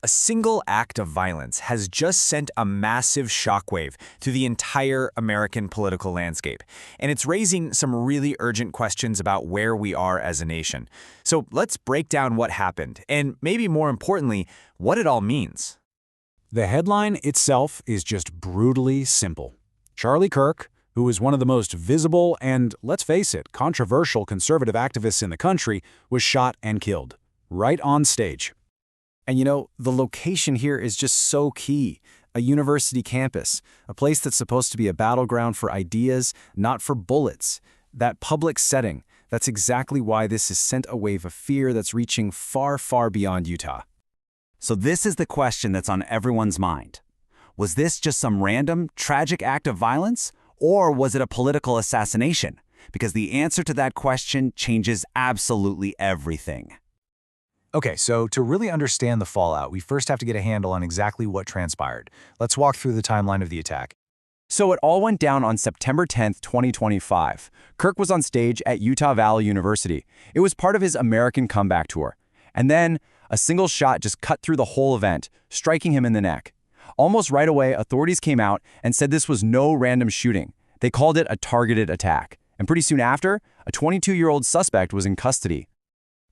A single act of violence has just sent a massive shockwave through the entire American political landscape, and it's raising some really urgent questions about where we are as a nation. So let's break down what happened, and maybe more importantly, what it all means. The headline itself is just brutally simple. Charlie Kirk, who is one of the most visible and, let's face it, controversial conservative activists in the country, was shot and killed, right on stage. And the location here is just so key. A university campus, a place that's supposed to be a battleground for ideas, not for bullets. That public setting, that's exactly why this has sent a wave of fear that's reaching far, far beyond Utah. So this is the question that's on everyone's mind. Was this just some random, tragic act of violence, or was it a political assassination? Because the answer to that question changes absolutely everything. Okay, so to really understand the fallout, we first have to get a handle on exactly what transpired. Let's walk through the timeline of the attack. So it all went down on September 10th, 2025. Kirk was on stage at Utah Valley University. It was part of his American comeback tour. And then a single shot just cut through the whole event, striking him in the neck. Almost right away, authorities came out and said this was no random shooting. They called it a targeted attack. And pretty soon after, a 22-year-old suspect was in custody.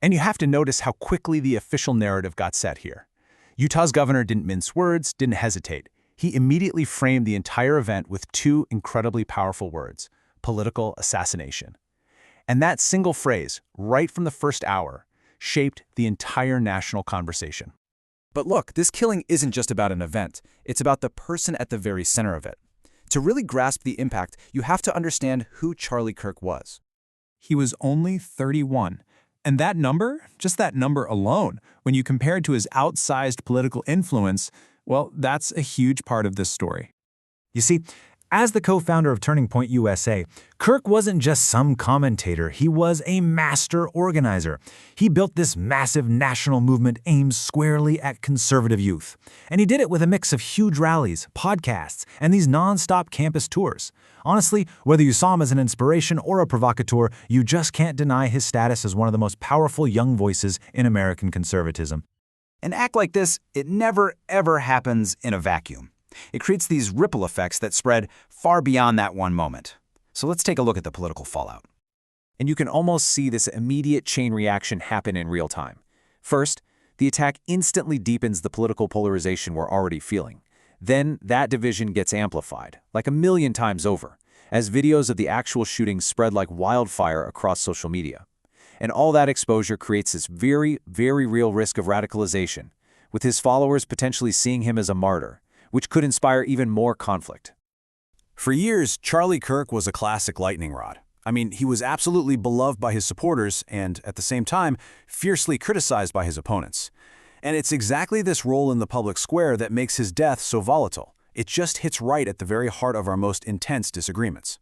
And you have to notice how quickly the official narrative got set here. Utah's governor didn't mince words, didn't hesitate. He immediately framed the entire event with two incredibly powerful words: political assassination. And that single phrase, right from the first hour, shaped the entire national conversation. But look, this killing isn't just about an event. It's about the person at the very center of it. To really grasp the impact, you have to understand who Charlie Kirk was. He was only 31. And that number, just that number alone, when you compare it to his outsized political influence, well, that's a huge part of this story. You see, as the co-founder of Turning Point USA, Kirk wasn't just some commentator, he was a master organizer. He built this massive national movement aimed squarely at conservative youth. And he did it with a mix of huge rallies, podcasts, and these non-stop campus tours. Honestly, whether you saw him as an inspiration or a provocateur, you just can't deny his status as one of the most powerful young voices in American conservatism. An act like this, it never, ever happens in a vacuum. It creates these ripple effects that spread far beyond that one moment. So let's take a look at the political fallout. And you can almost see this immediate chain reaction happen in real time. First, the attack instantly deepens the political polarization we're already feeling. Then that division gets amplified, like a million times over, as videos of the actual shooting spread like wildfire across social media. And all that exposure creates this very, very real risk of radicalization, with his followers potentially seeing him as a martyr, which could inspire even more conflict. For years, Charlie Kirk was a classic lightning rod. I mean, he was absolutely beloved by his supporters and, at the same time, fiercely criticized by his opponents. And it's exactly this role in the public square that makes his death so volatile. It just hits right at the very heart of our most intense disagreements.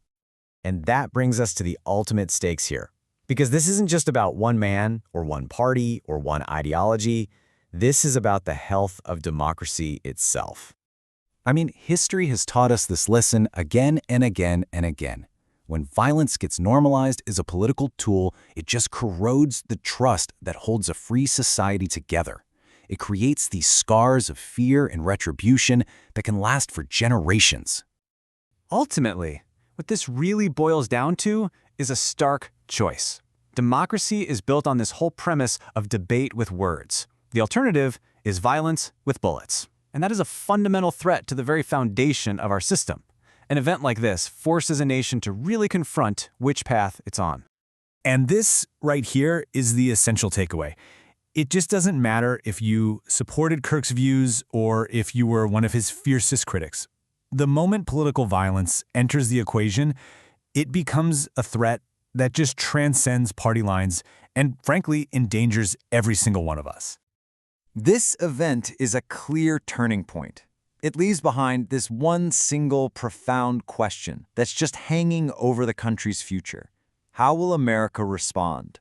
And that brings us to the ultimate stakes here. Because this isn't just about one man or one party or one ideology. This is about the health of democracy itself. I mean, history has taught us this lesson again and again and again. When violence gets normalized as a political tool, it just corrodes the trust that holds a free society together. It creates these scars of fear and retribution that can last for generations. Ultimately, what this really boils down to is a stark choice. Democracy is built on this whole premise of debate with words. The alternative is violence with bullets. And that is a fundamental threat to the very foundation of our system. An event like this forces a nation to really confront which path it's on. And this right here is the essential takeaway. It just doesn't matter if you supported Kirk's views or if you were one of his fiercest critics. The moment political violence enters the equation, it becomes a threat that just transcends party lines and, frankly, endangers every single one of us. This event is a clear turning point. It leaves behind this one single profound question that's just hanging over the country's future. How will America respond?